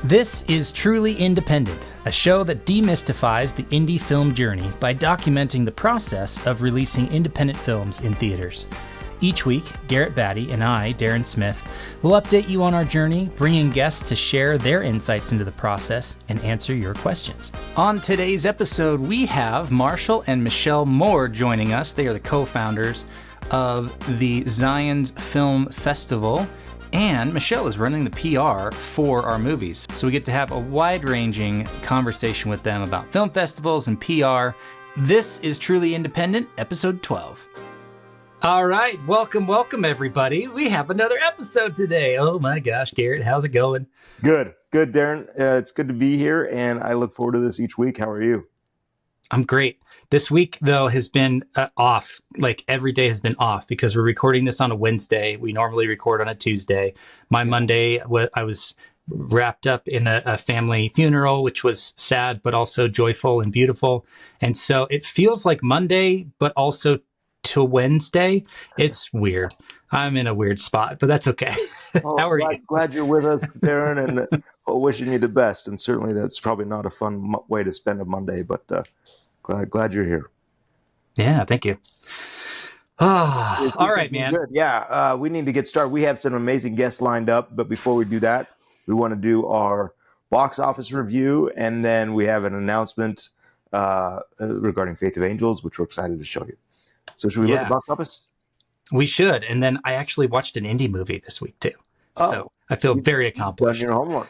This is Truly Independent, a show that demystifies the indie film journey by documenting the process of releasing independent films in theaters. Each week, Garrett Batty and I, Darren Smith, will update you on our journey, bringing guests to share their insights into the process and answer your questions. On today's episode, we have Marshall and Michelle Moore joining us. They are the co-founders of the Zion's Film Festival, and Michelle is running the PR for our movies. So we get to have a wide-ranging conversation with them about film festivals and PR. This is Truly Independent, episode 12. All right, welcome everybody. We have another episode today. Oh my gosh, Garrett, how's it going? Good, Darren. It's good to be here, and I look forward to this each week. How are you? I'm great. This week, though, has been off. Like, every day has been off because we're recording this on a Wednesday. We normally record on a Tuesday. My Monday, I was wrapped up in a family funeral, which was sad, but also joyful and beautiful. And so it feels like Monday, but also to Wednesday. It's weird. I'm in a weird spot, but that's okay. How are you? Glad you're with us, Darren, and wishing you the best. And certainly that's probably not a fun way to spend a Monday, but glad you're here. Yeah, thank you. Oh, all right, man. Good. Yeah, we need to get started. We have some amazing guests lined up, but before we do that, we want to do our box office review, and then we have an announcement regarding Faith of Angels, which we're excited to show you. So should we look at box office? We should. And then I actually watched an indie movie this week too. So I feel very accomplished. Done your homework.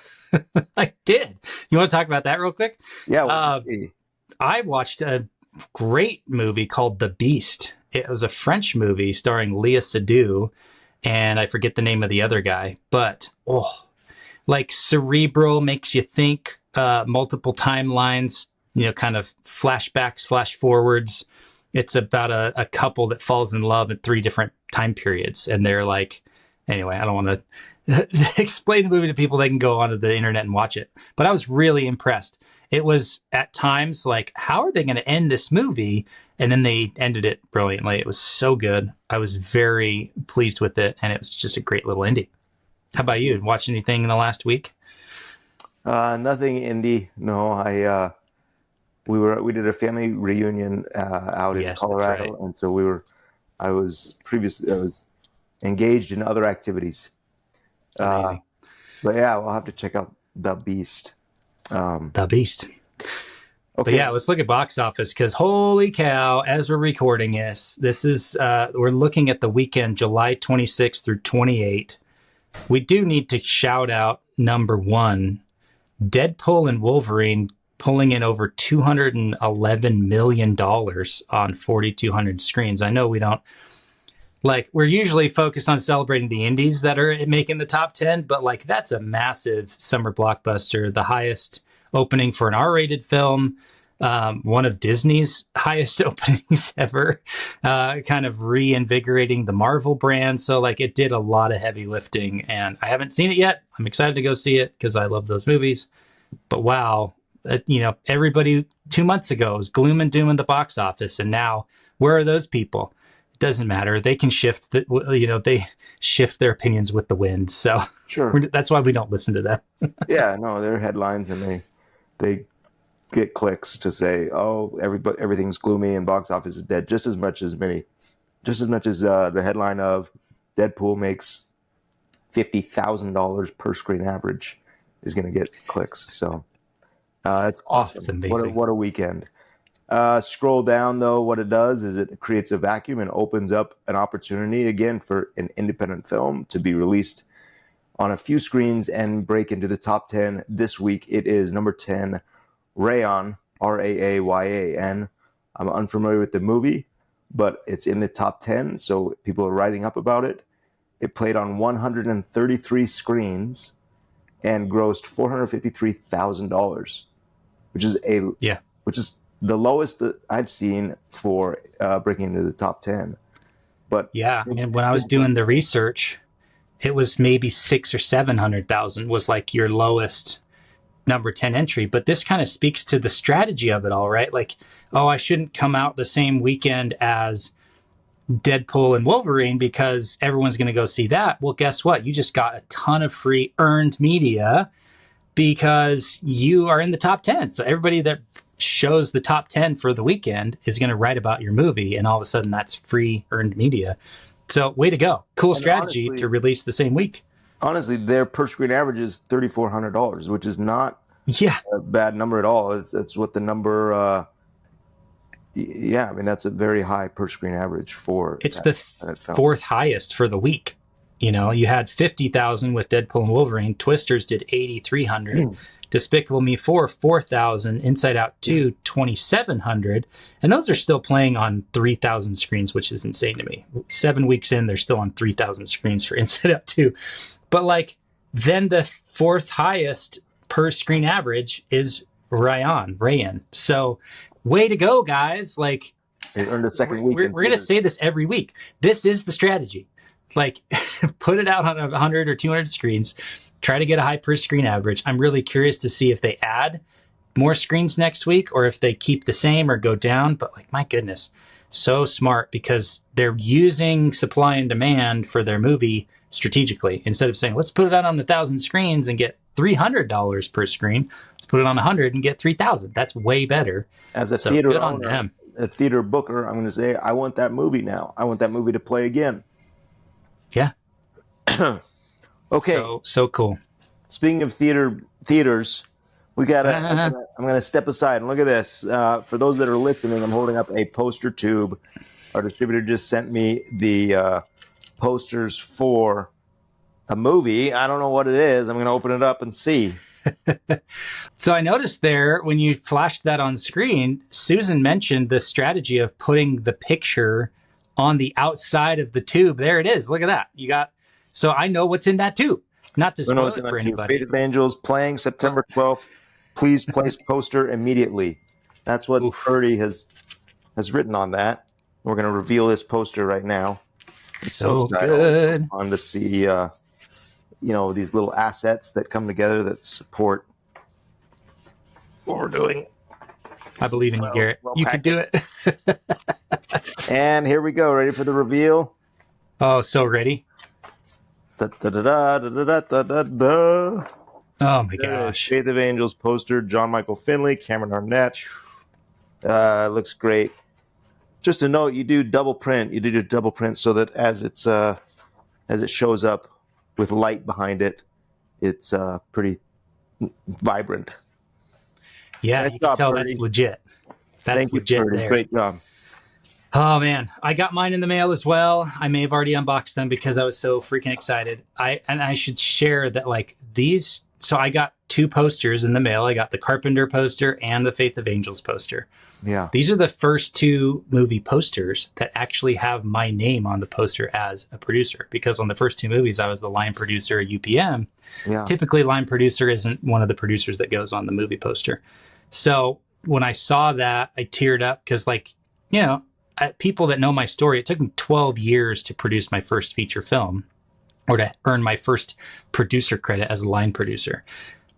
I did. You want to talk about that real quick? Yeah. I watched a great movie called The Beast. It was a French movie starring Léa Seydoux, and I forget the name of the other guy, but like cerebral, makes you think, multiple timelines, kind of flashbacks, flash forwards. It's about a couple that falls in love at 3 different time periods. And they're like, anyway, I don't want to explain the movie to people. They can go onto the internet and watch it. But I was really impressed. It was at times like, how are they going to end this movie? And then they ended it brilliantly. It was so good. I was very pleased with it. And it was just a great little indie. How about you? Watch anything in the last week? Nothing indie. No, we did a family reunion out in Colorado, right. And so I was engaged in other activities. But yeah, we'll have to check out The Beast. The Beast. Okay. But yeah, let's look at box office, because holy cow, as we're recording this is we're looking at the weekend, July 26th through 28. We do need to shout out number 1, Deadpool and Wolverine, pulling in over $211 million on 4,200 screens. I know we don't, we're usually focused on celebrating the indies that are making the top 10, but that's a massive summer blockbuster, the highest opening for an R-rated film, one of Disney's highest openings ever, kind of reinvigorating the Marvel brand. So it did a lot of heavy lifting, and I haven't seen it yet. I'm excited to go see it because I love those movies, but wow. Everybody 2 months ago was gloom and doom in the box office, and now where are those people? It doesn't matter. They can shift. They shift their opinions with the wind. So sure, that's why we don't listen to them. Yeah, no, they're headlines, and they get clicks to say, oh, everything's gloomy and box office is dead. Just as much as the headline of Deadpool makes $50,000 per screen average is going to get clicks. So. It's awesome. It's amazing. What a weekend. Scroll down, though. What it does is it creates a vacuum and opens up an opportunity again for an independent film to be released on a few screens and break into the top 10. This week, it is number 10, Rayon, Raayan. I'm unfamiliar with the movie, but it's in the top 10, so people are writing up about it. It played on 133 screens and grossed $453,000. Which is the lowest that I've seen for breaking into the top 10. But yeah, and when I was doing the research, it was maybe 600,000 or 700,000 was your lowest number 10 entry. But this kind of speaks to the strategy of it all, right? I shouldn't come out the same weekend as Deadpool and Wolverine because everyone's going to go see that. Well, guess what? You just got a ton of free earned media because you are in the top 10. So everybody that shows the top 10 for the weekend is going to write about your movie, and all of a sudden that's free earned media. So way to go. Cool strategy to release the same week. Honestly, their per screen average is $3,400, which is not a bad number at all. It's what the number, I mean, that's a very high per screen average for it's the fourth highest for the week. You know, you had 50,000 with Deadpool and Wolverine. Twisters did 8,300. Despicable Me 4, 4,000. Inside Out 2, 2,700. And those are still playing on 3,000 screens, which is insane to me. 7 weeks in, they're still on 3,000 screens for Inside Out 2. But like, then the fourth highest per screen average is Rayan. So way to go, guys. Like, it earned a second week. We're going to say this every week. This is the strategy. Like, put it out on 100 or 200 screens. Try to get a high per screen average. I'm really curious to see if they add more screens next week or if they keep the same or go down. But like, my goodness, so smart, because they're using supply and demand for their movie strategically. Instead of saying, let's put it out on 1,000 screens and get $300 per screen, let's put it on 100 and get 3,000. That's way better. As a theater owner, a theater booker, I'm going to say, I want that movie now. I want that movie to play again. Yeah. Okay. So cool. Speaking of theaters, we got to, I'm going to step aside and look at this. For those that are listening, I'm holding up a poster tube. Our distributor just sent me the posters for a movie. I don't know what it is. I'm going to open it up and see. So I noticed there, when you flashed that on screen, Susan mentioned the strategy of putting the picture on the outside of the tube. There it is. Look at that. So I know what's in that tube. Not to spoil it for anybody. Faith of Angels playing September 12th. Please place poster immediately. That's what Purdy has written on that. We're going to reveal this poster right now. It's so good. On to see, these little assets that come together that support what we're doing. I believe in you, Garrett. You can do it. And here we go. Ready for the reveal? Oh, so ready. Da, da, da, da, da, da, da, da. Oh my gosh. Faith of Angels poster, John Michael Finley, Cameron Arnett. Looks great. Just a note, you do double print. You do double print so that as it shows up with light behind it, it's pretty vibrant. Yeah, nice you job, can tell Purdy. That's legit. That's Thank legit you, Purdy. there. Great job. Oh man, I got mine in the mail as well. I may have already unboxed them because I was so freaking excited. I should share that, like, these. So I got 2 posters in the mail. I got the Carpenter poster and the Faith of Angels poster. Yeah. These are the first 2 movie posters that actually have my name on the poster as a producer, because on the first 2 movies, I was the line producer at UPM. Yeah. Typically, line producer isn't one of the producers that goes on the movie poster. So when I saw that, I teared up because, like, people that know my story, it took me 12 years to produce my first feature film, or to earn my first producer credit as a line producer.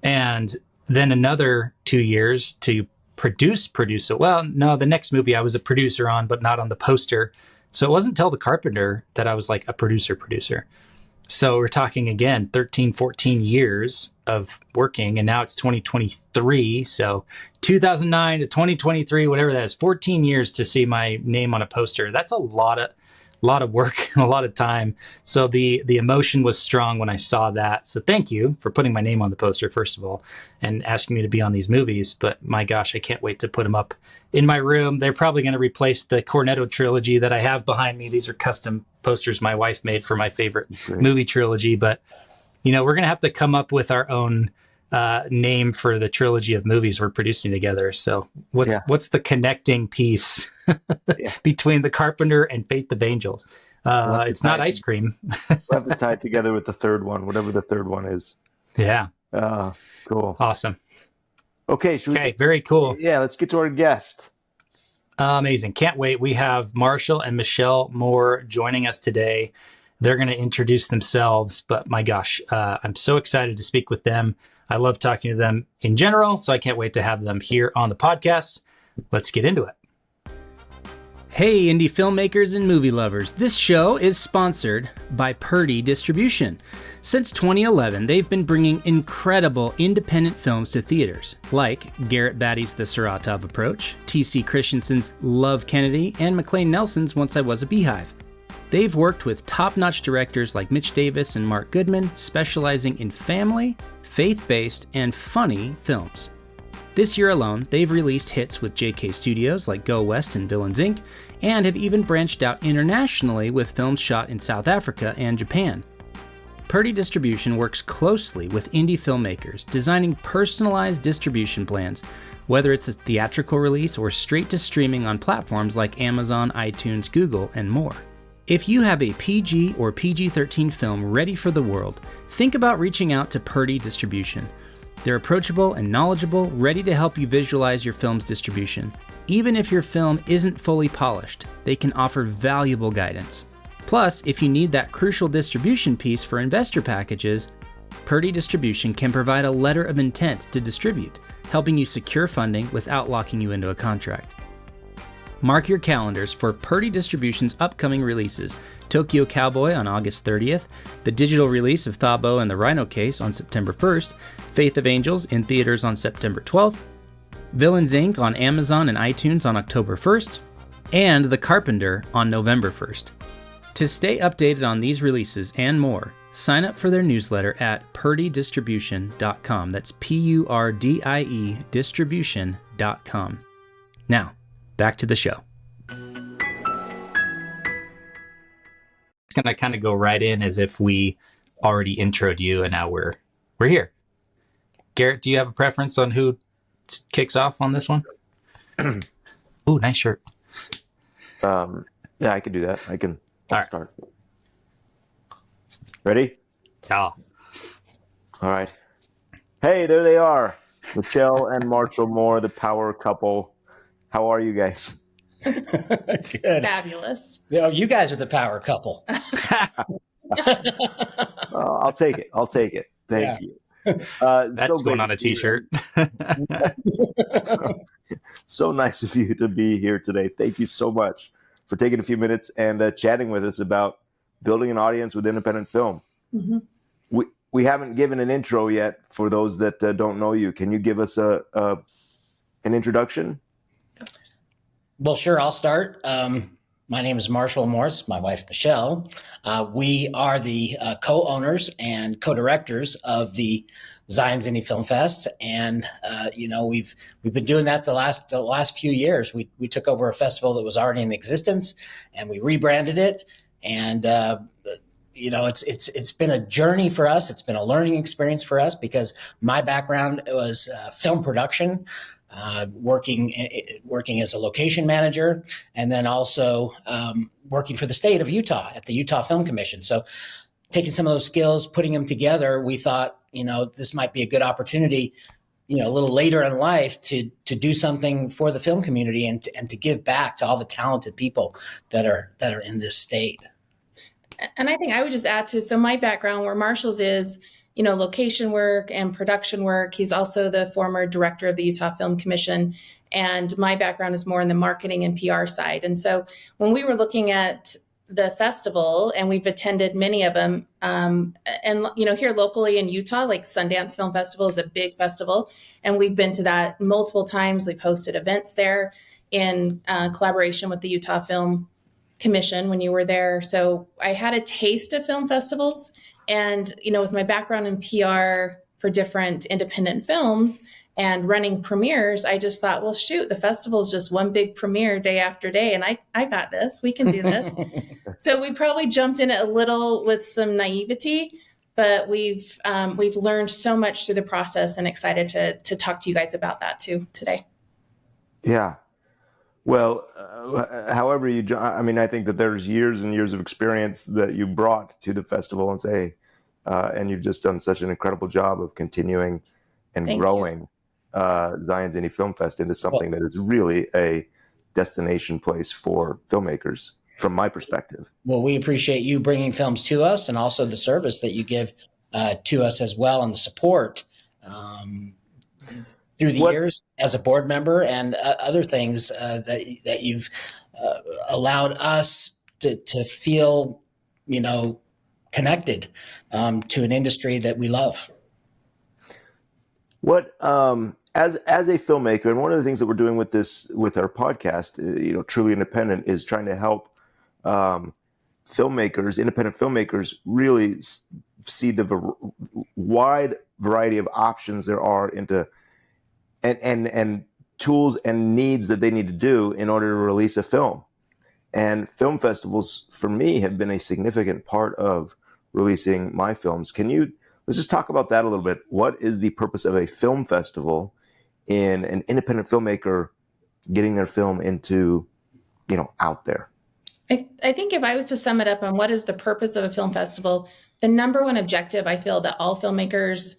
And then another 2 years to produce it. Well, no, the next movie I was a producer on, but not on the poster. So it wasn't until The Carpenter that I was like a producer. So we're talking again, 13, 14 years of working, and now it's 2023. So 2009 to 2023, whatever that is, 14 years to see my name on a poster. That's a lot of work and a lot of time. So the emotion was strong when I saw that. So thank you for putting my name on the poster, first of all, and asking me to be on these movies. But my gosh, I can't wait to put them up in my room. They're probably going to replace the Cornetto trilogy that I have behind me. These are custom posters my wife made for my favorite movie trilogy. But, we're going to have to come up with our own name for the trilogy of movies we're producing together. So what's the connecting piece between The Carpenter and Faith of Angels? It's not ice cream. We'll have to tie it together with the third one, whatever the third one is. Yeah. Cool. Awesome. Okay. Very cool. Yeah, let's get to our guest. Amazing. Can't wait. We have Marshall and Michelle Moore joining us today. They're going to introduce themselves, but my gosh, I'm so excited to speak with them. I love talking to them in general, so I can't wait to have them here on the podcast. Let's get into it. Hey, indie filmmakers and movie lovers. This show is sponsored by Purdy Distribution. Since 2011, they've been bringing incredible independent films to theaters, like Garrett Batty's The Saratov Approach, T.C. Christensen's Love Kennedy, and McLean Nelson's Once I Was a Beehive. They've worked with top-notch directors like Mitch Davis and Mark Goodman, specializing in family, faith-based, and funny films. This year alone, they've released hits with JK Studios like Go West and Villains Inc., and have even branched out internationally with films shot in South Africa and Japan. Purdy Distribution works closely with indie filmmakers, designing personalized distribution plans, whether it's a theatrical release or straight to streaming on platforms like Amazon, iTunes, Google, and more. If you have a PG or PG-13 film ready for the world, think about reaching out to Purdy Distribution. They're approachable and knowledgeable, ready to help you visualize your film's distribution. Even if your film isn't fully polished, they can offer valuable guidance. Plus, if you need that crucial distribution piece for investor packages, Purdy Distribution can provide a letter of intent to distribute, helping you secure funding without locking you into a contract. Mark your calendars for Purdy Distribution's upcoming releases: Tokyo Cowboy on August 30th, the digital release of Thabo and the Rhino Case on September 1st, Faith of Angels in theaters on September 12th, Villains Inc. on Amazon and iTunes on October 1st, and The Carpenter on November 1st. To stay updated on these releases and more, sign up for their newsletter at purdydistribution.com. That's P-U-R-D-I-E distribution.com. Now, back to the show. It's going to kind of go right in as if we already introed you and now we're here. Garrett, do you have a preference on who kicks off on this one? Ooh, nice shirt. Yeah, I can do that. I can All start. Ready? Oh. All right. Hey, there they are. Michelle and Marshall Moore, the power couple. How are you guys? Good. Fabulous. Oh, you guys are the power couple. I'll take it. Thank you. That's going on a t-shirt. So nice of you to be here today. Thank you so much for taking a few minutes and chatting with us about building an audience with independent film. Mm-hmm. We haven't given an intro yet for those that don't know you. Can you give us an introduction? Well, sure. I'll start. My name is Marshall Morris, my wife, Michelle. We are the co-owners and co-directors of the Zion's Indie Film Fest. And, we've been doing that the last few years. We took over a festival that was already in existence and we rebranded it. And, it's been a journey for us. It's been a learning experience for us because my background was film production. Working as a location manager, and then also working for the state of Utah at the Utah Film Commission. So taking some of those skills, putting them together, we thought, this might be a good opportunity, a little later in life to do something for the film community and to give back to all the talented people that are in this state. And I think I would just add so my background where Marshall's is, location work and production work. He's also the former director of the Utah Film Commission. And my background is more in the marketing and PR side. And so when we were looking at the festival, and we've attended many of them, and, here locally in Utah, like Sundance Film Festival is a big festival. And we've been to that multiple times. We've hosted events there in collaboration with the Utah Film Commission when you were there. So I had a taste of film festivals. And, with my background in PR for different independent films and running premieres, I just thought, well, shoot, the festival is just one big premiere day after day. And I got this, we can do this. So we probably jumped in a little with some naivety, but we've learned so much through the process and excited to talk to you guys about that too today. Yeah. Well, however I think that there's years and years of experience that you brought to the festival and you've just done such an incredible job of continuing and growing Zion's Indie Film Fest into something that is really a destination place for filmmakers, from my perspective. Well, we appreciate you bringing films to us and also the service that you give to us as well and the support through the years as a board member and other things that you've allowed us to feel, connected to an industry that we love. What as a filmmaker, and one of the things that we're doing with our podcast, Truly Independent, is trying to help filmmakers, independent filmmakers, really see the wide variety of options there are into and tools and needs that they need to do in order to release a film. And film festivals, for me, have been a significant part of releasing my films. Let's just talk about that a little bit. What is the purpose of a film festival in an independent filmmaker getting their film into, out there? I think if I was to sum it up on what is the purpose of a film festival, the number one objective I feel that all filmmakers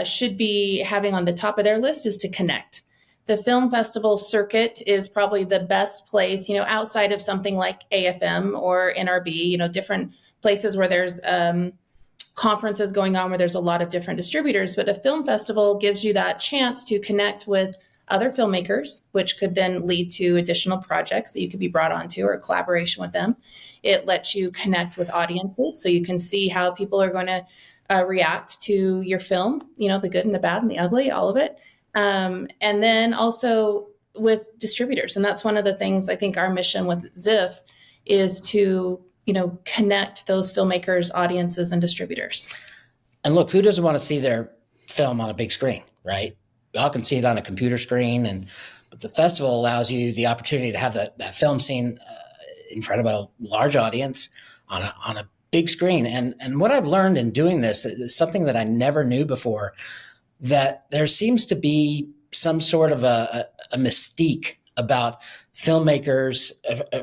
should be having on the top of their list is to connect. The film festival circuit is probably the best place, outside of something like AFM or NRB, different places where there's conferences going on where there's a lot of different distributors. But a film festival gives you that chance to connect with other filmmakers, which could then lead to additional projects that you could be brought onto or collaboration with them. It lets you connect with audiences so you can see how people are going to react to your film, the good and the bad and the ugly, all of it. And then also with distributors. And that's one of the things I think our mission with ZIF is to, connect those filmmakers, audiences, and distributors. And look, who doesn't want to see their film on a big screen, right? We all can see it on a computer screen, but the festival allows you the opportunity to have that film scene in front of a large audience on a big screen. And what I've learned in doing this is something that I never knew before, that there seems to be some sort of a mystique about filmmakers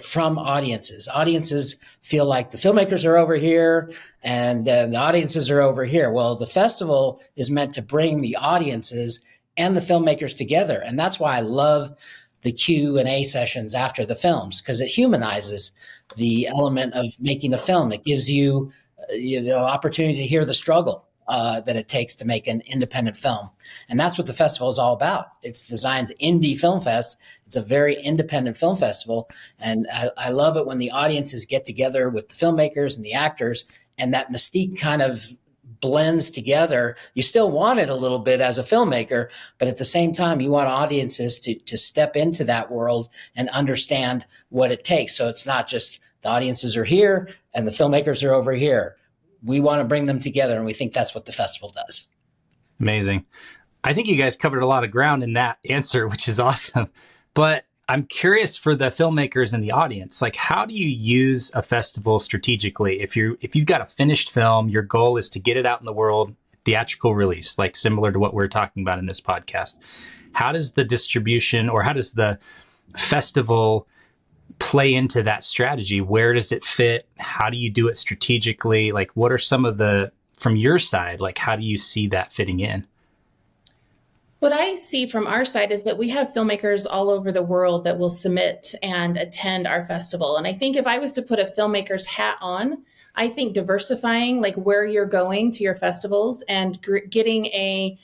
from audiences. Audiences feel like the filmmakers are over here and the audiences are over here. Well, the festival is meant to bring the audiences and the filmmakers together. And that's why I love the Q&A sessions after the films, because it humanizes the element of making a film. It gives you, opportunity to hear the struggle that it takes to make an independent film. And that's what the festival is all about. It's the Zions Indie Film Fest. It's a very independent film festival. And I love it when the audiences get together with the filmmakers and the actors, and that mystique kind of blends together. You still want it a little bit as a filmmaker, but at the same time, you want audiences to step into that world and understand what it takes. So it's not just the audiences are here and the filmmakers are over here. We want to bring them together, and we think that's what the festival does. Amazing. I think you guys covered a lot of ground in that answer, which is awesome. But I'm curious for the filmmakers in the audience, like, how do you use a festival strategically? If you've got a finished film, your goal is to get it out in the world, theatrical release, like similar to what we're talking about in this podcast. How does the distribution, or how does the festival play into that strategy? Where does it fit? How do you do it strategically? Like, what are some of from your side, like, how do you see that fitting in? What I see from our side is that we have filmmakers all over the world that will submit and attend our festival. And I think if I was to put a filmmaker's hat on, I think diversifying, like where you're going to your festivals and getting a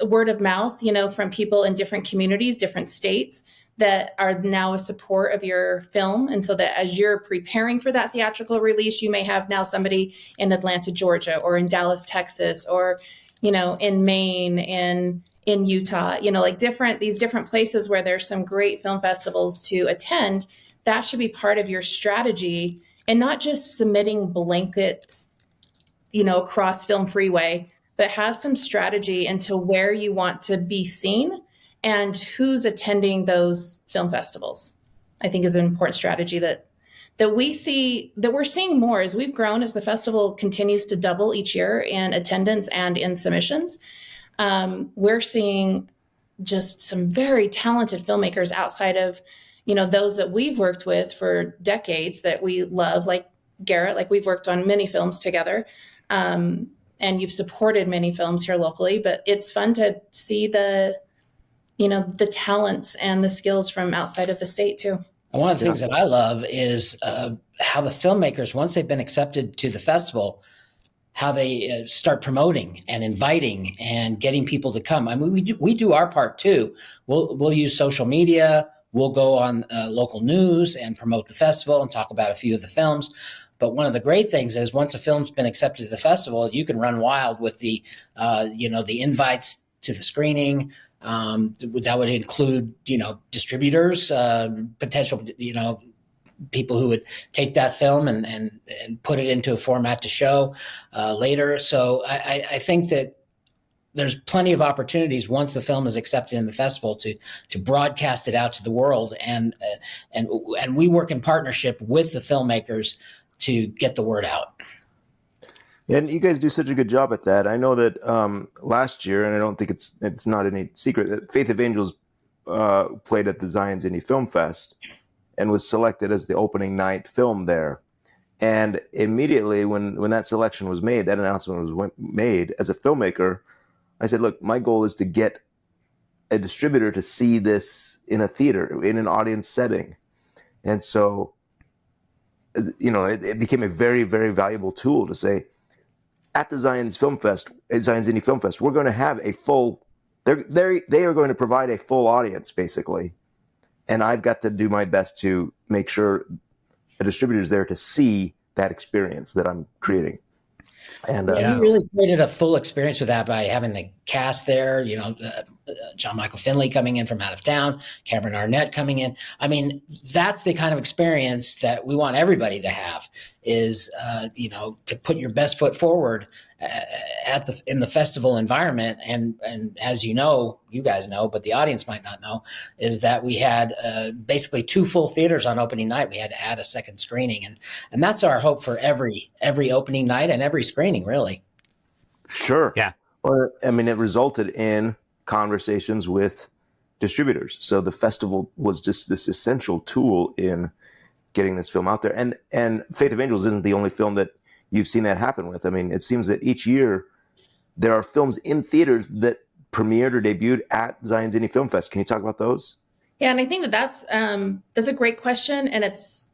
word of mouth, from people in different communities, different states that are now a support of your film. And so that as you're preparing for that theatrical release, you may have now somebody in Atlanta, Georgia, or in Dallas, Texas, or in Maine and in Utah, these different places where there's some great film festivals to attend. That should be part of your strategy, and not just submitting blankets, across Film Freeway, but have some strategy into where you want to be seen and who's attending those film festivals. I think is an important strategy that we're seeing more as we've grown, as the festival continues to double each year in attendance and in submissions. We're seeing just some very talented filmmakers outside of, those that we've worked with for decades that we love, like Garrett, like we've worked on many films together. And you've supported many films here locally, but it's fun to see the talents and the skills from outside of the state too. And one of the things that I love is how the filmmakers, once they've been accepted to the festival, how they start promoting and inviting and getting people to come. I mean, we do our part too. We'll use social media. we'll go on local news and promote the festival and talk about a few of the films. But one of the great things is once a film's been accepted to the festival, you can run wild with the invites to the screening. That would include, distributors, potential, people who would take that film and put it into a format to show later. So I think that there's plenty of opportunities once the film is accepted in the festival to broadcast it out to the world, and we work in partnership with the filmmakers to get the word out. And you guys do such a good job at that. I know that last year, and I don't think it's not any secret, that Faith of Angels played at the Zion's Indie Film Fest and was selected as the opening night film there. And immediately when that selection was made, that announcement was made, as a filmmaker, I said, look, my goal is to get a distributor to see this in a theater, in an audience setting. And so, it became a very, very valuable tool to say, at the Zion's Indie Film Fest, we're going to have a full, they are going to provide a full audience, basically. And I've got to do my best to make sure a distributor is there to see that experience that I'm creating. And we really created a full experience with that by having the cast there, John Michael Finley coming in from out of town, Cameron Arnett coming in. I mean, that's the kind of experience that we want everybody to have, is, to put your best foot forward in the festival environment. And as you guys know, but the audience might not know, is that we had basically 2 full theaters on opening night. We had to add a second screening, and that's our hope for every opening night and every screening, really. Sure. Yeah. Or, it resulted in conversations with distributors. So the festival was just this essential tool in getting this film out there. And Faith of Angels isn't the only film that you've seen that happen with. I mean, it seems that each year there are films in theaters that premiered or debuted at Zion's Indie Film Fest. Can you talk about those? Yeah, and I think that's a great question, and it's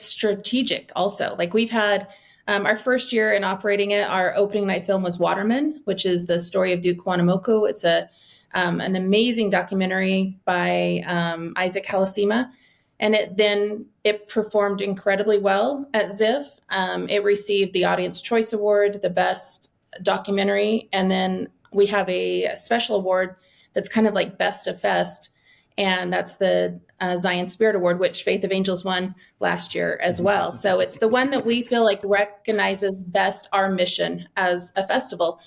strategic also. Like, we've had our first year in operating it, our opening night film was Waterman, which is the story of Duke Quannamoku. It's an amazing documentary by Isaac Halasima, and it performed incredibly well at ZIFF. It received the Audience Choice Award, the best documentary, and then we have a special award that's kind of like Best of Fest, and that's the Zion Spirit Award, which Faith of Angels won last year as well. So it's the one that we feel like recognizes best our mission as a festival.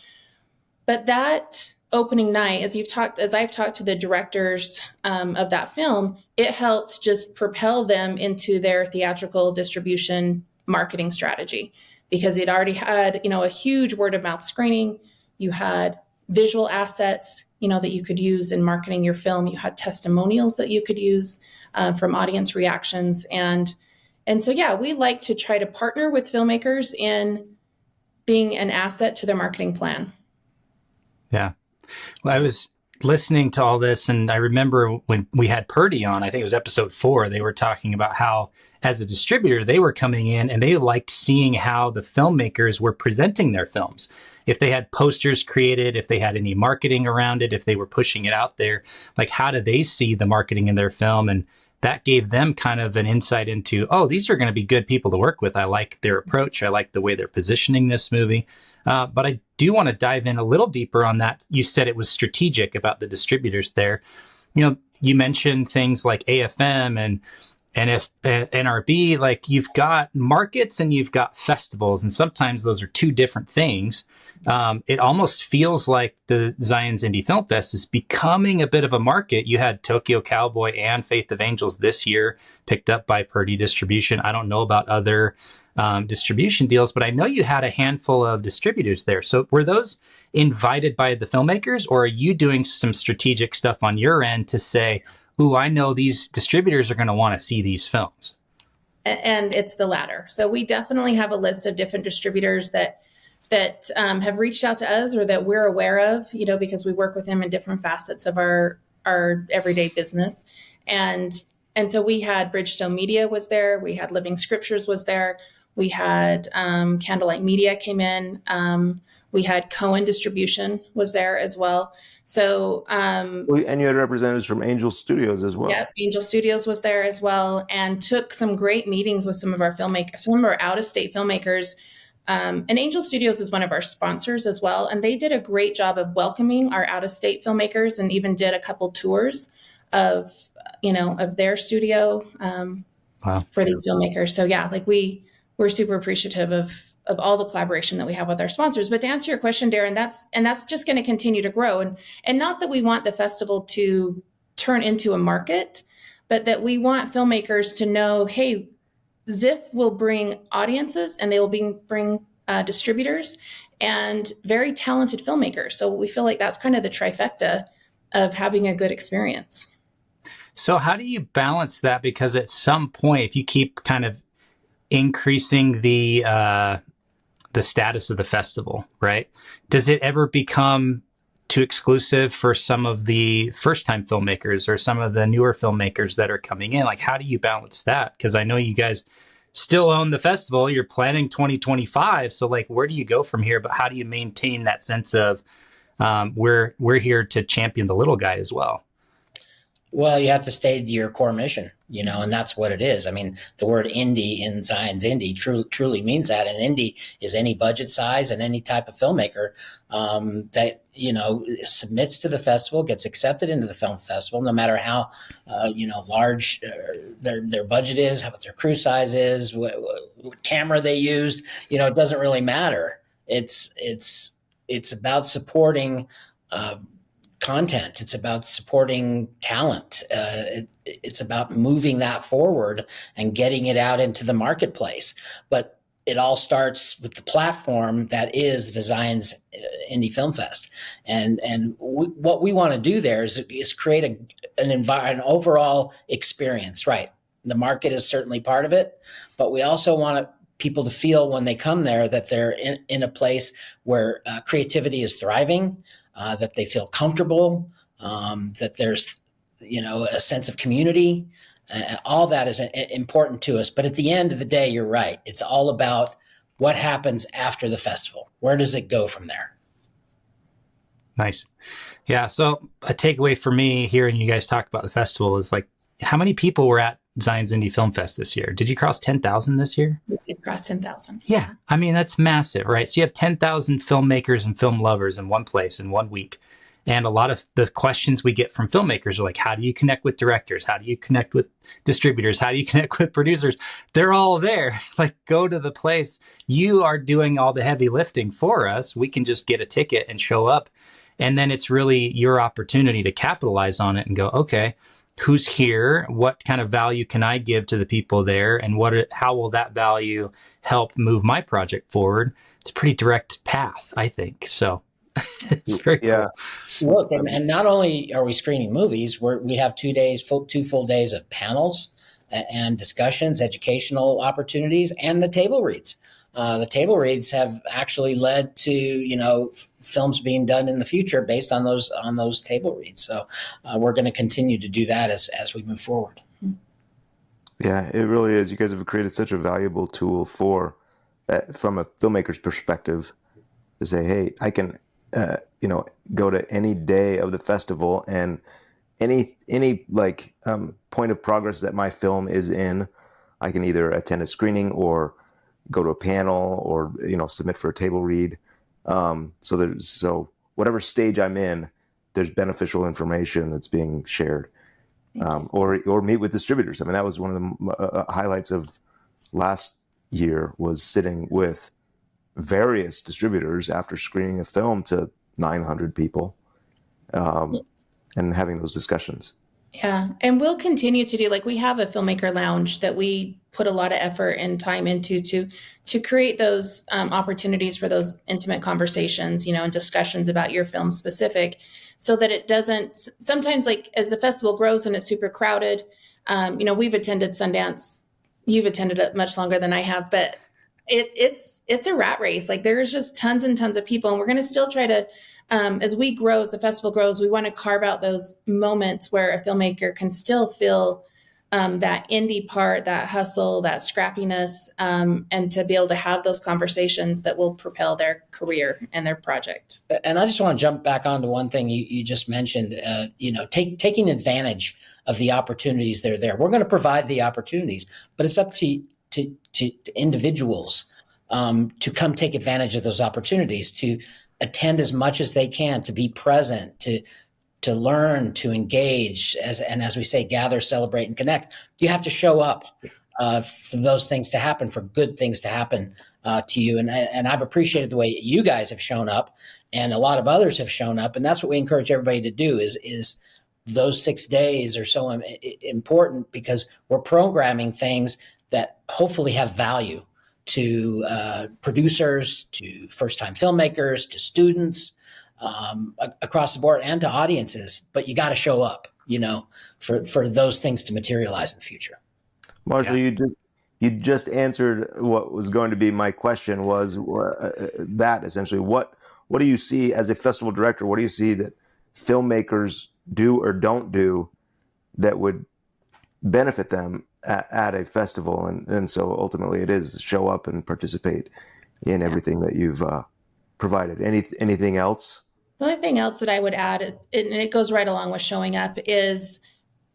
But that opening night, as I've talked to the directors of that film, it helped just propel them into their theatrical distribution marketing strategy, because it already had, a huge word of mouth screening. You had visual assets, that you could use in marketing your film. You had testimonials that you could use from audience reactions. And so, yeah, we like to try to partner with filmmakers in being an asset to their marketing plan. Yeah. Well, I was listening to all this, and I remember when we had Purdy on, I think it was episode 4, they were talking about how, as a distributor, they were coming in and they liked seeing how the filmmakers were presenting their films. If they had posters created, if they had any marketing around it, if they were pushing it out there, like, how do they see the marketing in their film? And that gave them kind of an insight into, oh, these are going to be good people to work with. I like their approach. I like the way they're positioning this movie. But I do want to dive in a little deeper on that. You said it was strategic about the distributors there. You mentioned things like AFM and NRB, like, you've got markets and you've got festivals, and sometimes those are two different things. It almost feels like the Zion's Indie Film Fest is becoming a bit of a market. You had Tokyo Cowboy and Faith of Angels this year picked up by Purdy Distribution. I don't know about other distribution deals, but I know you had a handful of distributors there. So were those invited by the filmmakers, or are you doing some strategic stuff on your end to say, ooh, I know these distributors are going to want to see these films? And it's the latter. So we definitely have a list of different distributors that have reached out to us, or that we're aware of, because we work with them in different facets of our everyday business. And so we had Bridgestone Media was there. We had Living Scriptures was there. We had Candlelight Media came in. We had Cohen Distribution was there as well. So, and you had representatives from Angel Studios as well. Yeah, Angel Studios was there as well, and took some great meetings with some of our filmmakers, some of our out-of-state filmmakers. And Angel Studios is one of our sponsors as well, and they did a great job of welcoming our out-of-state filmmakers, and even did a couple tours of their studio for these filmmakers. So yeah, like we're super appreciative of all the collaboration that we have with our sponsors. But to answer your question, Darren, that's just going to continue to grow. And not that we want the festival to turn into a market, but that we want filmmakers to know, hey, ZIFF will bring audiences, and they will bring distributors and very talented filmmakers. So we feel like that's kind of the trifecta of having a good experience. So how do you balance that? Because at some point, if you keep kind of increasing the status of the festival, right? Does it ever become too exclusive for some of the first-time filmmakers or some of the newer filmmakers that are coming in? Like, how do you balance that? Because I know you guys still own the festival. You're planning 2025. So, like, where do you go from here? But how do you maintain that sense of we're here to champion the little guy as well? Well, you have to stay to your core mission, and that's what it is. I mean, the word indie in Zion's indie truly means that. And indie is any budget size and any type of filmmaker that, submits to the festival, gets accepted into the film festival, no matter how, large their budget is, what their crew size is, what camera they used. It doesn't really matter. It's about supporting content. It's about supporting talent. It's about moving that forward and getting it out into the marketplace. But it all starts with the platform that is the Zion's Indie Film Fest. And what we want to do there is create an overall experience, right? The market is certainly part of it, but we also want people to feel when they come there that they're in a place where creativity is thriving, that they feel comfortable, that there's, a sense of community. All that is important to us. But at the end of the day, you're right. It's all about what happens after the festival. Where does it go from there? Nice. Yeah. So a takeaway for me hearing you guys talk about the festival is like, how many people were at Zion's Indie Film Fest this year? Did you cross 10,000 this year? We did cross 10,000. Yeah. I mean, that's massive, right? So you have 10,000 filmmakers and film lovers in one place in 1 week. And a lot of the questions we get from filmmakers are like, how do you connect with directors? How do you connect with distributors? How do you connect with producers? They're all there. Like, go to the place. You are doing all the heavy lifting for us. We can just get a ticket and show up. And then it's really your opportunity to capitalize on it and go, okay, who's here? What kind of value can I give to the people there? And how will that value help move my project forward? It's a pretty direct path, I think. So it's very cool. Look, and not only are we screening movies, we have 2 full days of panels and discussions, educational opportunities, and the table reads. The table reads have actually led to, films being done in the future based on those table reads. So we're going to continue to do that as we move forward. Yeah, it really is. You guys have created such a valuable tool from a filmmaker's perspective to say, hey, I can, go to any day of the festival and any point of progress that my film is in, I can either attend a screening or go to a panel or, submit for a table read. So whatever stage I'm in, there's beneficial information that's being shared, or meet with distributors. I mean, that was one of the highlights of last year, was sitting with various distributors after screening a film to 900 people, and having those discussions. Yeah. And we'll continue to do, we have a filmmaker lounge that we put a lot of effort and time into to create those opportunities for those intimate conversations, and discussions about your film specific, so that it doesn't, sometimes as the festival grows and it's super crowded, we've attended Sundance. You've attended it much longer than I have, but it's a rat race. There's just tons and tons of people, and we're going to still try to, as we grow, as the festival grows, we want to carve out those moments where a filmmaker can still feel that indie part, that hustle, that scrappiness, and to be able to have those conversations that will propel their career and their project. And I just want to jump back onto one thing you just mentioned, taking advantage of the opportunities that are there. We're going to provide the opportunities, but it's up to individuals to come take advantage of those opportunities, to attend as much as they can, to be present, to learn, to engage, as we say, gather, celebrate, and connect. You have to show up for those things to happen, for good things to happen to you. And I've appreciated the way you guys have shown up, and a lot of others have shown up. And that's what we encourage everybody to do is those 6 days are so important, because we're programming things that hopefully have value to producers, to first-time filmmakers, to students, across the board, and to audiences. But you got to show up, for those things to materialize in the future. Marshall, you just answered what was going to be my question, was that essentially what do you see as a festival director? What do you see that filmmakers do or don't do that would benefit them at a festival? And so ultimately it is show up and participate in everything that you've provided. Anything else? The only thing else that I would add, and it goes right along with showing up, is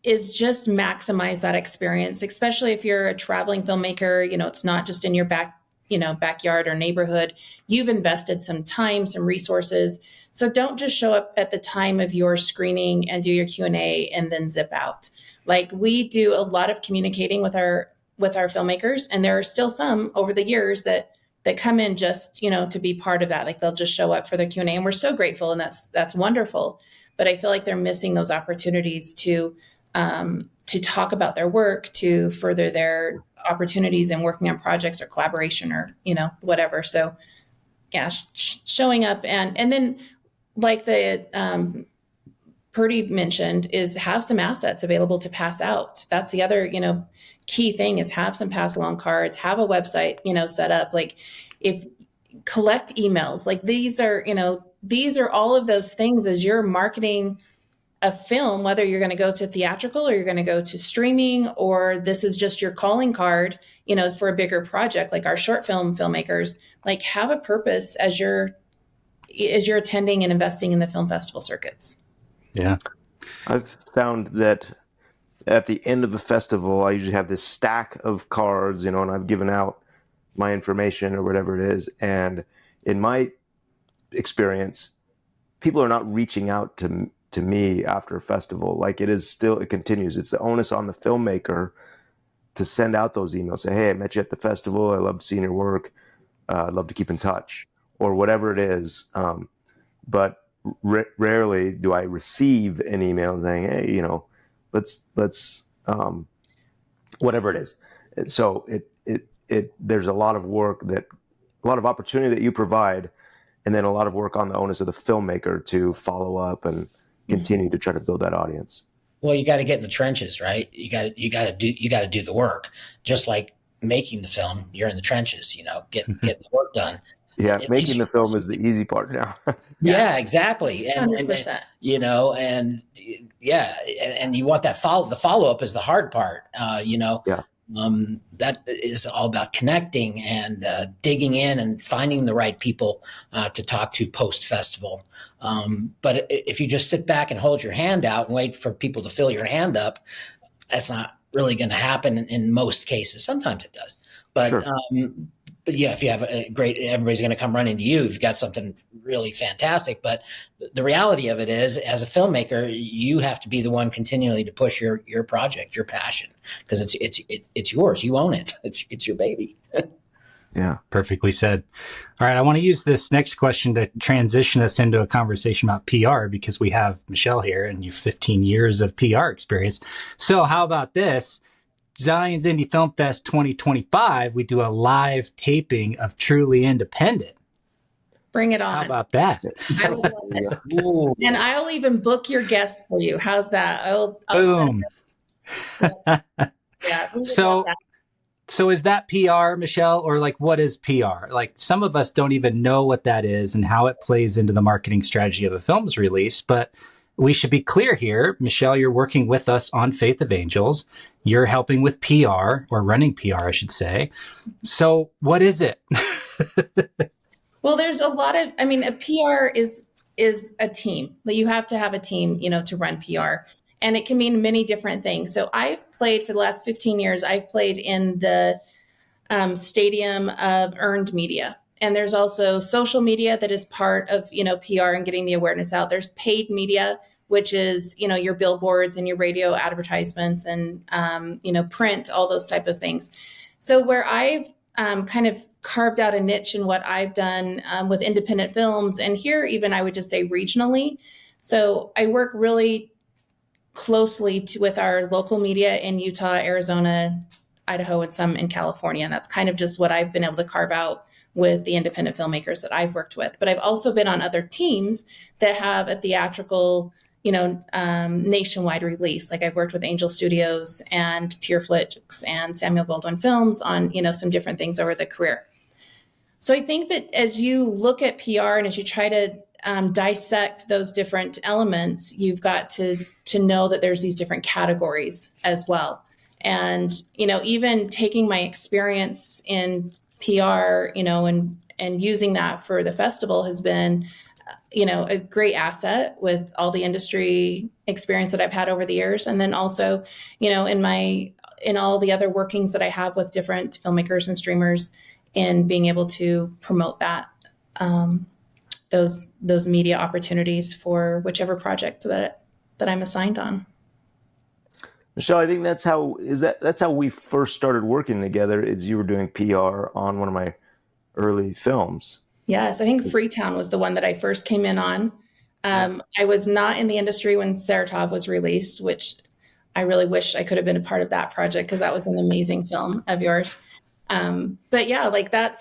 just maximize that experience, especially if you're a traveling filmmaker. It's not just in your backyard or neighborhood. You've invested some time, some resources. So don't just show up at the time of your screening and do your Q&A and then zip out. Like, we do a lot of communicating with our filmmakers, and there are still some over the years that come in just, to be part of that. Like, they'll just show up for their Q&A, and we're so grateful, and that's wonderful. But I feel like they're missing those opportunities to talk about their work, to further their opportunities in working on projects or collaboration or, whatever. So yeah, showing up and then, like the Purdy mentioned, is have some assets available to pass out. That's the other, key thing, is have some pass along cards, have a website, set up. Like, if collect emails, like these are all of those things as you're marketing a film, whether you're going to go to theatrical or you're going to go to streaming, or this is just your calling card, for a bigger project, like our short film filmmakers. Like, have a purpose as you're attending and investing in the film festival circuits. Yeah. I've found that at the end of a festival, I usually have this stack of cards, and I've given out my information or whatever it is. And in my experience, people are not reaching out to me after a festival. Like, it continues. It's the onus on the filmmaker to send out those emails. Say, hey, I met you at the festival. I loved seeing your work. I'd love to keep in touch, or whatever it is. But rarely do I receive an email saying, hey, let's whatever it is. And so there's a lot of opportunity that you provide, and then a lot of work on the onus of the filmmaker to follow up and continue to try to build that audience. Well, you got to get in the trenches, right? You got to do the work. Just like making the film, you're in the trenches, getting the work done. Yeah, making the film is the easy part now. Yeah, exact,ly. And 100%. And you want that the follow-up is the hard part, Yeah. That is all about connecting and digging in and finding the right people to talk to post-festival. But if you just sit back and hold your hand out and wait for people to fill your hand up, that's not really going to happen in most cases. Sometimes it does. But Sure. But yeah, if you have everybody's going to come running to you if you've got something really fantastic. But the reality of it is, as a filmmaker, you have to be the one continually to push your project, your passion, because it's yours. You own it. It's your baby. Yeah. Perfectly said. All right. I want to use this next question to transition us into a conversation about PR, because we have Michelle here and you have 15 years of PR experience. So how about this? Zion's Indie Film Fest 2025, we do a live taping of Truly Independent. Bring it on. How about that? I will love it. And I'll even book your guests for you. How's that? I'll Boom. Yeah. So is that PR, Michelle, or like, what is PR? Like, some of us don't even know what that is and how it plays into the marketing strategy of a film's release. But we should be clear here. Michelle, you're working with us on Faith of Angels. You're helping with PR, or running PR, I should say. So what is it? Well, there's a lot of, I mean, a PR is a team. That you have to have a team, to run PR. And it can mean many different things. So I've played for the last 15 years, I've played in the stadium of earned media. And there's also social media that is part of, PR and getting the awareness out. There's paid media, which is, your billboards and your radio advertisements and, print, all those type of things. So where I've kind of carved out a niche in what I've done with independent films, and here even I would just say regionally. So I work really closely with our local media in Utah, Arizona, Idaho, and some in California. And that's kind of just what I've been able to carve out with the independent filmmakers that I've worked with. But I've also been on other teams that have a theatrical, nationwide release. Like I've worked with Angel Studios and Pure Flix and Samuel Goldwyn Films on, some different things over the career. So I think that as you look at PR and as you try to dissect those different elements, you've got to know that there's these different categories as well. And, even taking my experience in PR, and using that for the festival has been, a great asset with all the industry experience that I've had over the years. And then also, in all the other workings that I have with different filmmakers and streamers in being able to promote that, those media opportunities for whichever project that I'm assigned on. Michelle, I think that's how we first started working together. Is you were doing PR on one of my early films. Yes, I think Freetown was the one that I first came in on. I was not in the industry when Saratov was released, which I really wish I could have been a part of that project because that was an amazing film of yours. But yeah,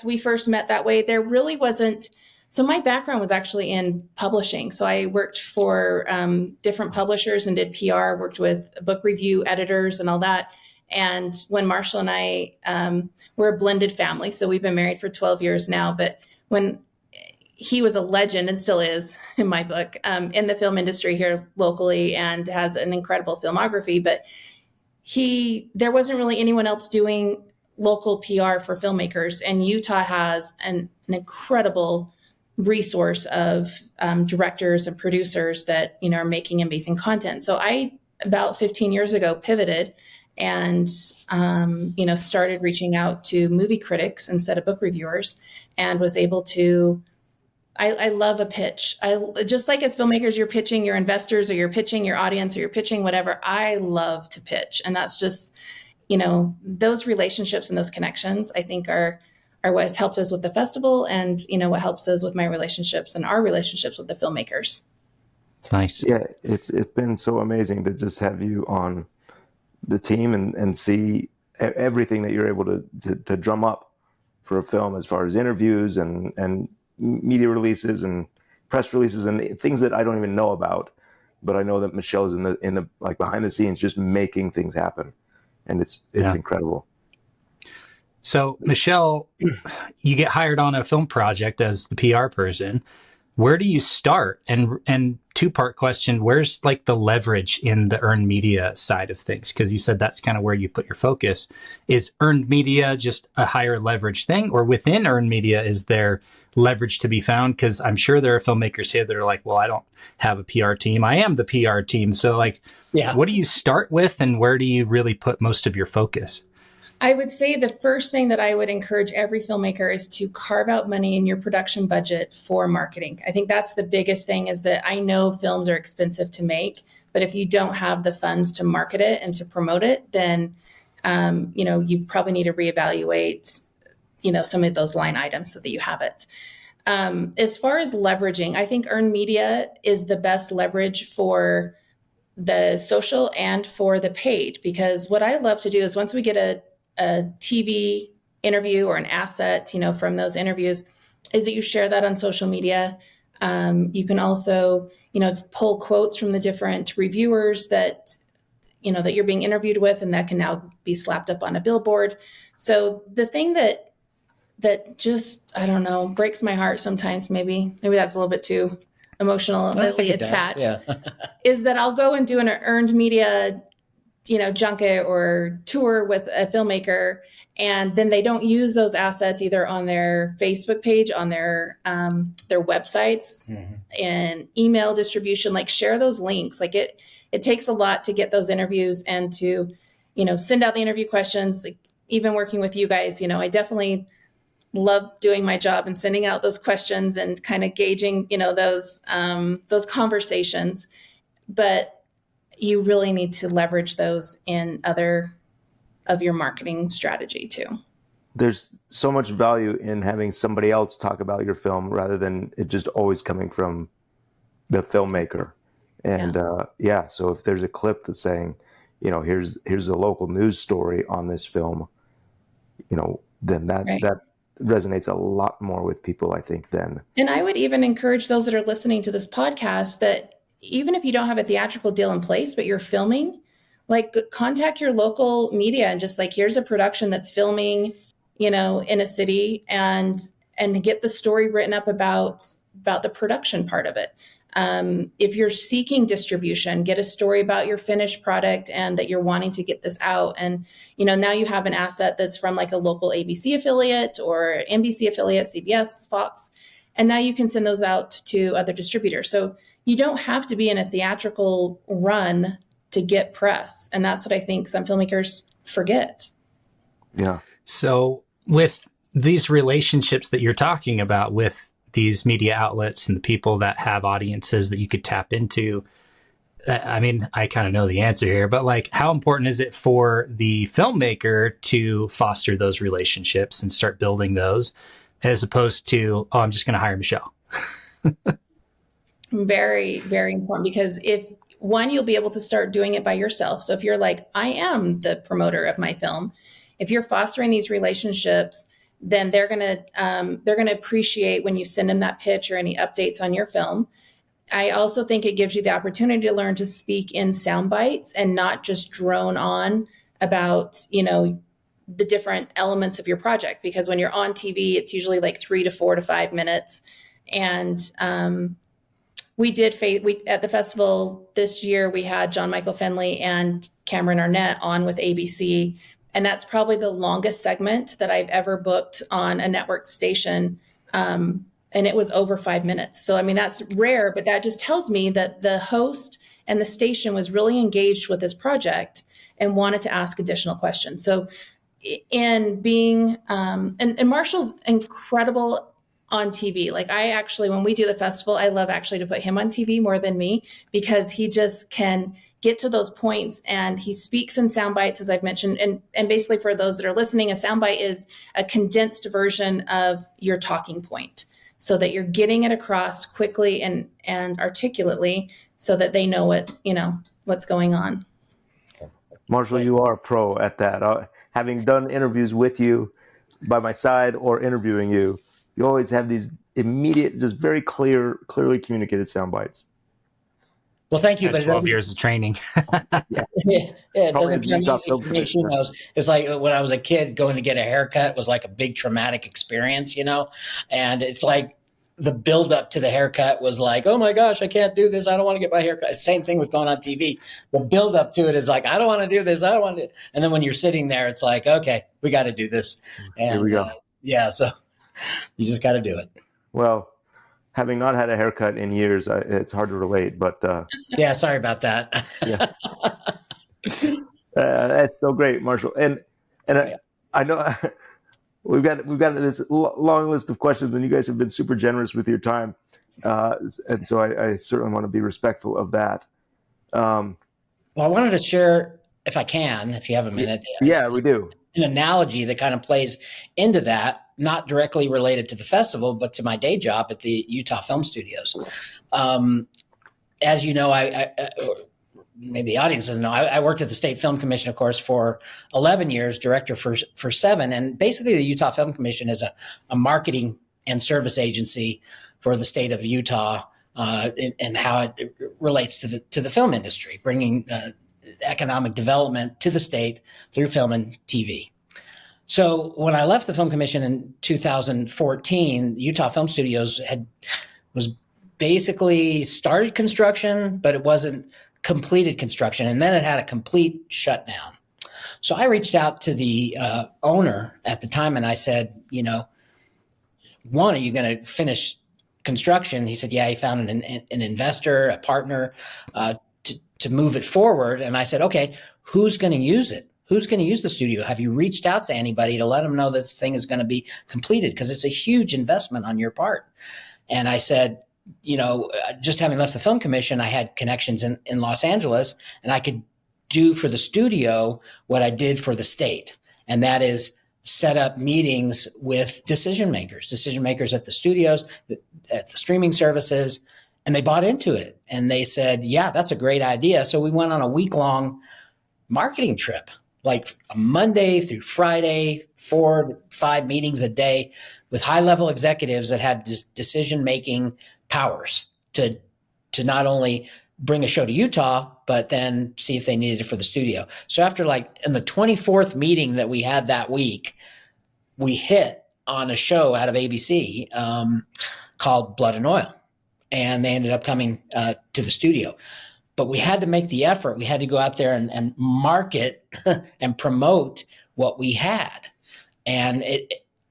we first met that way. There really wasn't. So my background was actually in publishing. So I worked for different publishers and did PR, worked with book review editors and all that. And when Marshall and I, we're a blended family. So we've been married for 12 years now. But when he was a legend and still is in my book in the film industry here locally and has an incredible filmography, but there wasn't really anyone else doing local PR for filmmakers. And Utah has an incredible resource of directors and producers that, are making amazing content. So I, about 15 years ago, pivoted and, started reaching out to movie critics instead of book reviewers and was able to, I love a pitch. Just like as filmmakers, you're pitching your investors or you're pitching your audience or you're pitching whatever. I love to pitch. And that's just, those relationships and those connections, I think are what has helped us with the festival and, what helps us with my relationships and our relationships with the filmmakers. Nice. Yeah, it's been so amazing to just have you on the team and see everything that you're able to drum up for a film as far as interviews and media releases and press releases and things that I don't even know about. But I know that Michelle is in the behind the scenes just making things happen. And it's incredible. So, Michelle, you get hired on a film project as the PR person. Where do you start? And two-part question, where's the leverage in the earned media side of things? Because you said that's kind of where you put your focus. Is earned media just a higher leverage thing? Or within earned media, is there leverage to be found? Because I'm sure there are filmmakers here that are like, well, I don't have a PR team. I am the PR team. So what do you start with and where do you really put most of your focus? I would say the first thing that I would encourage every filmmaker is to carve out money in your production budget for marketing. I think that's the biggest thing, is that I know films are expensive to make, but if you don't have the funds to market it and to promote it, then, you probably need to reevaluate, some of those line items so that you have it. As far as leveraging, I think earned media is the best leverage for the social and for the paid, because what I love to do is once we get a TV interview or an asset, from those interviews, is that you share that on social media. You can also, pull quotes from the different reviewers that, that you're being interviewed with, and that can now be slapped up on a billboard. So the thing that just, I don't know, breaks my heart sometimes, maybe that's a little bit too I think it does, attached, yeah. is that I'll go and do an earned media, junket or tour with a filmmaker, and then they don't use those assets either on their Facebook page, on their websites, and email distribution. Like, share those links. Like, it takes a lot to get those interviews and to, send out the interview questions. Like, even working with you guys, I definitely love doing my job and sending out those questions and kind of gauging, those conversations. But you really need to leverage those in other of your marketing strategy too. There's so much value in having somebody else talk about your film rather than it just always coming from the filmmaker. And so if there's a clip that's saying, here's a local news story on this film, then that resonates a lot more with people, I think, then. And I would even encourage those that are listening to this podcast that even if you don't have a theatrical deal in place, but you're filming, like, contact your local media and just like, here's a production that's filming, in a city, and get the story written up about the production part of it. If you're seeking distribution, get a story about your finished product and that you're wanting to get this out. And, now you have an asset that's from like a local ABC affiliate or NBC affiliate, CBS, Fox, and now you can send those out to other distributors. So you don't have to be in a theatrical run to get press. And that's what I think some filmmakers forget. Yeah. So with these relationships that you're talking about with these media outlets and the people that have audiences that you could tap into, I mean, I kind of know the answer here, but like, how important is it for the filmmaker to foster those relationships and start building those, as opposed to, oh, I'm just going to hire Michelle? Very, very important, because you'll be able to start doing it by yourself. So if you're like, I am the promoter of my film, if you're fostering these relationships, then they're going to appreciate when you send them that pitch or any updates on your film. I also think it gives you the opportunity to learn to speak in sound bites and not just drone on about, the different elements of your project, because when you're on TV, it's usually like 3 to 4 to 5 minutes. And, we at the festival this year, we had John Michael Finley and Cameron Arnett on with ABC. And that's probably the longest segment that I've ever booked on a network station. And it was over 5 minutes. So, I mean, that's rare, but that just tells me that the host and the station was really engaged with this project and wanted to ask additional questions. So in being, and Marshall's incredible on TV. Like, I actually, when we do the festival, I love actually to put him on TV more than me, because he just can get to those points and he speaks in sound bites, as I've mentioned. And basically, for those that are listening, a sound bite is a condensed version of your talking point, so that you're getting it across quickly and articulately, so that they know what's going on. Marshall, you are a pro at that. Having done interviews with you by my side or interviewing you, you always have these immediate, just very clearly communicated sound bites. Well, thank you. But 12 years of training. It doesn't come easy for me. It's like when I was a kid, going to get a haircut was like a big traumatic experience, and it's like the build up to the haircut was like, oh my gosh, I can't do this. I don't want to get my haircut. Same thing with going on TV. The build up to it is like, I don't want to do this. I don't want to. And then when you're sitting there, it's like, okay, we got to do this. And, here we go. So you just got to do it. Well, having not had a haircut in years, it's hard to relate, but yeah, sorry about that. Yeah. That's so great, Marshall. And I know we've got this long list of questions, and you guys have been super generous with your time, and so I certainly want to be respectful of that. Well, I wanted to share, if I can, if you have a minute. Yeah, we do. An analogy that kind of plays into that, not directly related to the festival, but to my day job at the Utah Film Studios. As you know, I maybe the audience doesn't know, I worked at the State Film Commission, of course, for 11 years, director for 7. And basically the Utah Film Commission is a marketing and service agency for the state of Utah, and how it relates to the film industry, bringing economic development to the state through film and TV. So when I left the Film Commission in 2014, Utah Film Studios was basically started construction, but it wasn't completed construction. And then it had a complete shutdown. So I reached out to the owner at the time and I said, one, are you going to finish construction? He said, yeah, he found an investor, a partner to move it forward. And I said, okay, who's going to use it? Who's going to use the studio? Have you reached out to anybody to let them know this thing is going to be completed? Because it's a huge investment on your part. And I said, just having left the film commission, I had connections in Los Angeles, and I could do for the studio what I did for the state. And that is set up meetings with decision makers at the studios, at the streaming services, and they bought into it. And they said, yeah, that's a great idea. So we went on a week-long marketing trip, like a Monday through Friday, 4 to 5 meetings a day with high-level executives that had decision-making powers to not only bring a show to Utah, but then see if they needed it for the studio. So after in the 24th meeting that we had that week, we hit on a show out of ABC called Blood and Oil. And they ended up coming to the studio. But we had to make the effort. We had to go out there and market and promote what we had. And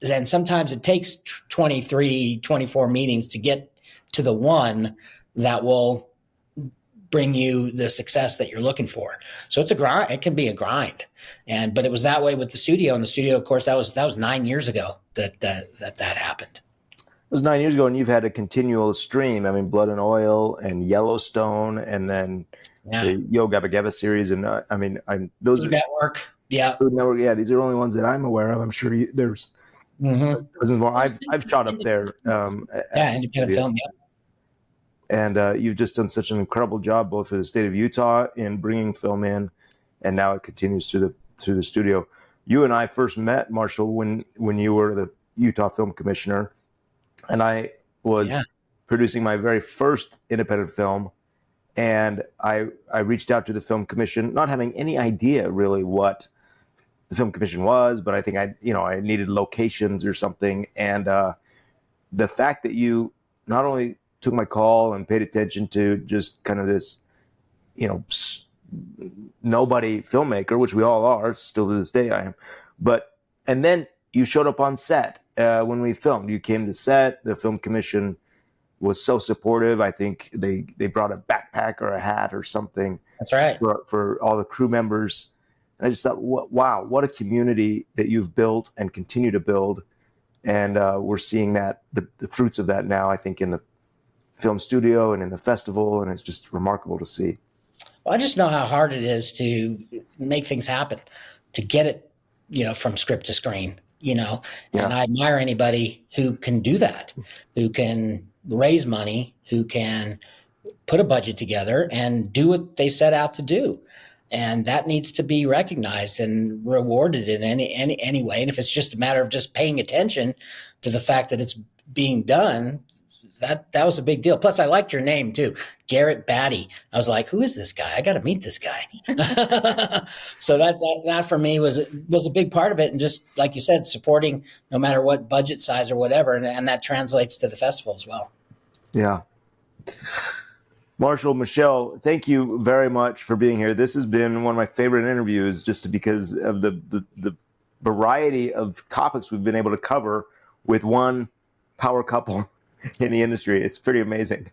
then sometimes it takes 23, 24 meetings to get to the one that will bring you the success that you're looking for. So it's a grind. It can be a grind. But it was that way with the studio. And the studio, of course, that was 9 years ago that happened. It was 9 years ago, and you've had a continual stream. I mean, Blood and Oil and Yellowstone, and then the Yo Gabba Gabba series. And those Food Network. Yeah. Food Network. Yeah. These are only ones that I'm aware of. I'm sure there's dozens more. I've shot up there. Independent film. Yeah. And you've just done such an incredible job, both for the state of Utah in bringing film in, and now it continues through the studio. You and I first met, Marshall, when you were the Utah Film Commissioner, and I was producing my very first independent film, and I reached out to the Film Commission, not having any idea really what the Film Commission was, but I think I needed locations or something, and the fact that you not only took my call and paid attention to just kind of this, nobody filmmaker, which we all are, still to this day I am. And then you showed up on set when we filmed. You came to set. The Film Commission was so supportive. I think they brought a backpack or a hat or something. That's right. For all the crew members. And I just thought, wow, what a community that you've built and continue to build. And we're seeing that the fruits of that now, I think, in the film studio and in the festival, and it's just remarkable to see. Well, I just know how hard it is to make things happen, to get it, from script to screen, and I admire anybody who can do that, who can raise money, who can put a budget together and do what they set out to do. And that needs to be recognized and rewarded in any way. And if it's just a matter of just paying attention to the fact that it's being done, that was a big deal. Plus, I liked your name too, Garrett Batty. I was like, who is this guy? I got to meet this guy. So that for me was a big part of it. And just like you said, supporting no matter what budget size or whatever. And that translates to the festival as well. Yeah. Marshall, Michelle, thank you very much for being here. This has been one of my favorite interviews just because of the variety of topics we've been able to cover with one power couple in the industry. It's pretty amazing.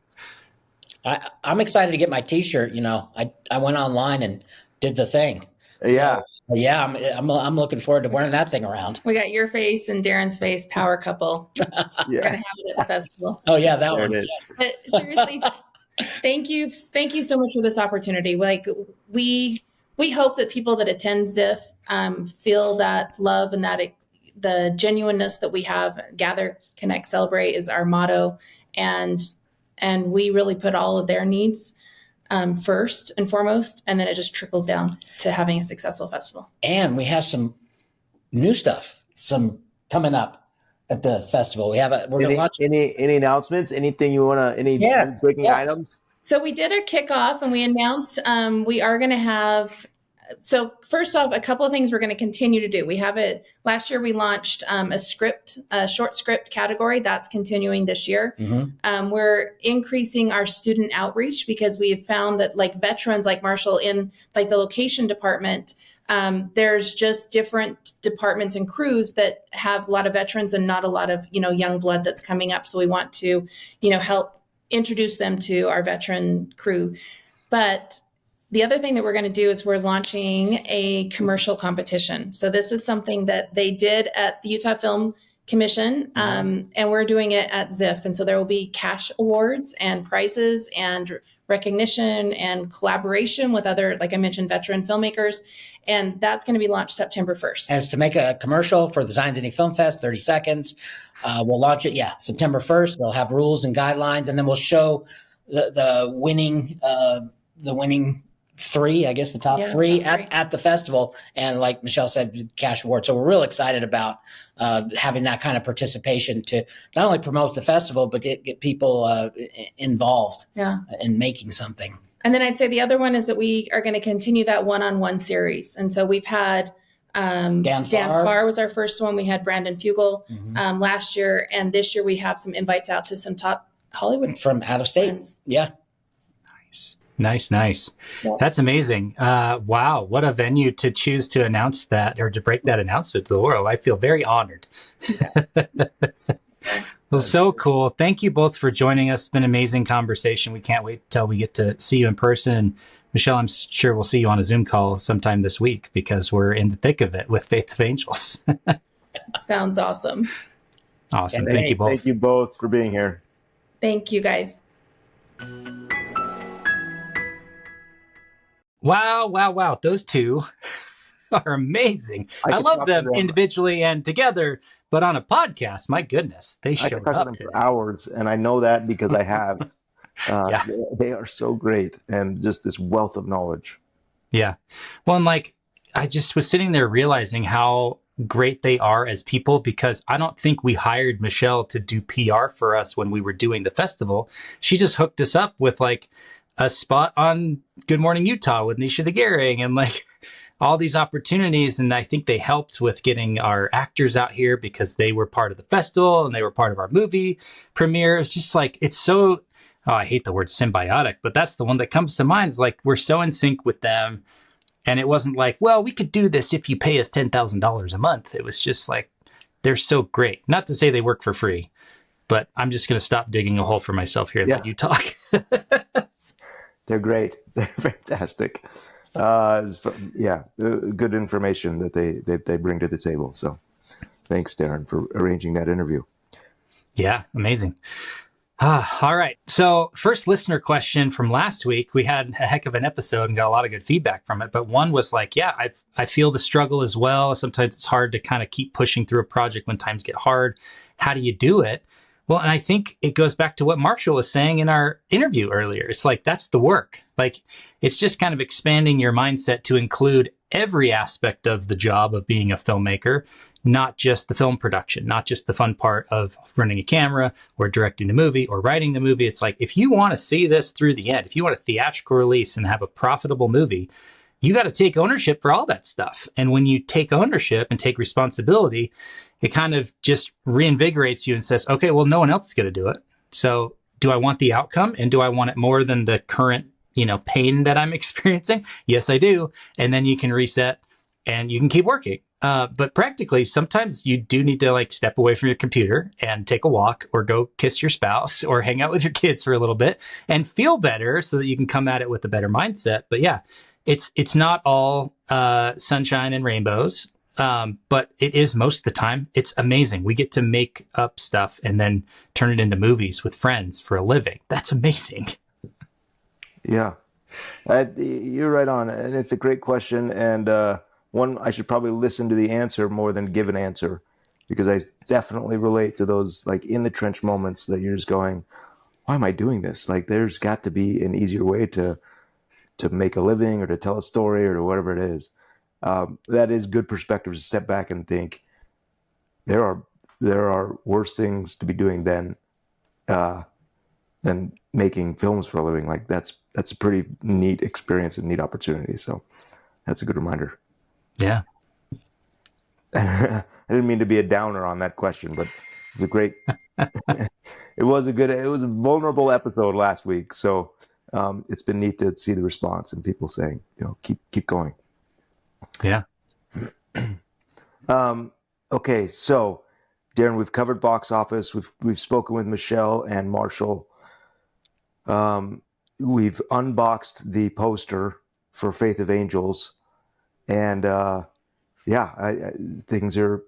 I'm excited to get my T-shirt. I went online and did the thing. Yeah. So, I'm looking forward to wearing that thing around. We got your face and Darren's face, power couple. We're gonna have it at the festival. Oh yeah, that there one. Yes. But seriously, thank you so much for this opportunity. We hope that people that attend ZIFF feel that love and that the genuineness that we have. Gather, connect, celebrate is our motto, and we really put all of their needs first and foremost, and then it just trickles down to having a successful festival. And we have some new stuff, coming up at the festival. We're going to launch any announcements, anything you want to breaking items. So we did a kickoff and we announced we are going to have So first off, a couple of things we're going to continue to do. We have it last year. We launched a short script category that's continuing this year. We're increasing our student outreach because we have found that like veterans like Marshall in like the location department, there's just different departments and crews that have a lot of veterans and not a lot of, young blood that's coming up. So we want to, help introduce them to our veteran crew. But the other thing that we're going to do is we're launching a commercial competition. So this is something that they did at the Utah Film Commission, and we're doing it at ZIF. And so there will be cash awards and prizes and recognition and collaboration with other, like I mentioned, veteran filmmakers. And that's going to be launched September 1st. As to make a commercial for the Zion City Film Fest, 30 seconds. We'll launch it, September 1st. They'll have rules and guidelines, and then we'll show the winning three, I guess the top three at the festival. And like Michelle said, cash award. So we're real excited about having that kind of participation to not only promote the festival, but get people involved in making something. And then I'd say the other one is that we are going to continue that one-on-one series. And so we've had Dan Farr was our first one. We had Brandon Fugel last year. And this year we have some invites out to some top Hollywood from out of state. Friends. Yeah. Nice. Yeah. That's amazing. Wow. What a venue to choose to announce that or to break that announcement to the world. I feel very honored. Well, so cool. Thank you both for joining us. It's been an amazing conversation. We can't wait till we get to see you in person. And Michelle, I'm sure we'll see you on a Zoom call sometime this week because we're in the thick of it with Faith of Angels. Sounds awesome. Awesome. Thank you both. Thank you both for being here. Thank you, guys. Wow. Those two are amazing. I love them individually and together, but on a podcast, my goodness, they showed up today. For hours, and I know that because I have. They are so great, and just this wealth of knowledge. Yeah. Well, and I just was sitting there realizing how great they are as people, because I don't think we hired Michelle to do PR for us when we were doing the festival. She just hooked us up with a spot on Good Morning Utah with Nisha DeGaring and all these opportunities. And I think they helped with getting our actors out here because they were part of the festival and they were part of our movie premiere. It's just it's so, I hate the word symbiotic, but that's the one that comes to mind. It's we're so in sync with them. And it wasn't well, we could do this if you pay us $10,000 a month. It was just they're so great. Not to say they work for free, but I'm just going to stop digging a hole for myself here and let you talk. They're great. They're fantastic. Good information that they bring to the table. So thanks, Darren, for arranging that interview. Yeah, amazing. All right. So first listener question from last week, we had a heck of an episode and got a lot of good feedback from it. But one was I feel the struggle as well. Sometimes it's hard to kind of keep pushing through a project when times get hard. How do you do it? Well, and I think it goes back to what Marshall was saying in our interview earlier. It's that's the work. It's just kind of expanding your mindset to include every aspect of the job of being a filmmaker, not just the film production, not just the fun part of running a camera or directing the movie or writing the movie. It's if you want to see this through the end, if you want a theatrical release and have a profitable movie, you got to take ownership for all that stuff. And when you take ownership and take responsibility, it kind of just reinvigorates you and says, okay, well, no one else is going to do it. So do I want the outcome? And do I want it more than the current, pain that I'm experiencing? Yes, I do. And then you can reset and you can keep working. But practically, sometimes you do need to step away from your computer and take a walk or go kiss your spouse or hang out with your kids for a little bit and feel better so that you can come at it with a better mindset. But yeah, it's not all sunshine and rainbows, but it is most of the time. It's amazing. We get to make up stuff and then turn it into movies with friends for a living. That's amazing. Yeah, you're right on. And it's a great question. And one, I should probably listen to the answer more than give an answer, because I definitely relate to those in the trench moments that you're just going, why am I doing this? There's got to be an easier way to make a living or to tell a story or to whatever it is. That is good perspective to step back and think there are worse things to be doing than making films for a living. That's a pretty neat experience and neat opportunity. So That's a good reminder. Yeah. I didn't mean to be a downer on that question, but it's a great. it was a vulnerable episode last week, so it's been neat to see the response and people saying, keep going. Yeah. Okay, so Darren, we've covered box office. We've spoken with Michelle and Marshall. We've unboxed the poster for Faith of Angels, and things are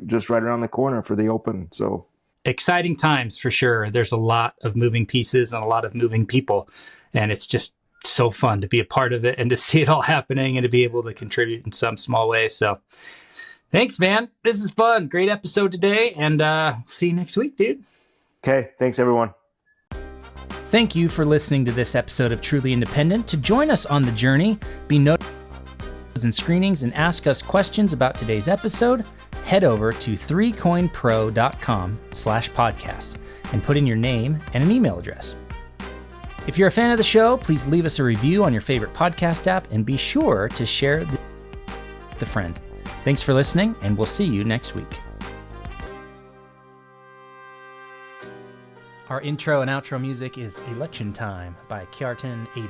just right around the corner for the open. So exciting times for sure. There's a lot of moving pieces and a lot of moving people, and it's just so fun to be a part of it and to see it all happening and to be able to contribute in some small way. So thanks, man. This is fun. Great episode today, and see you next week, dude. Okay, thanks everyone. Thank you for listening to this episode of Truly Independent. To join us on the journey, be notified and screenings, and ask us questions about today's episode, head over to 3coinpro.com/podcast and put in your name and an email address. If you're a fan of the show, please leave us a review on your favorite podcast app and be sure to share with a friend. Thanks for listening, and we'll see you next week. Our intro and outro music is Election Time by Kjartan Abel.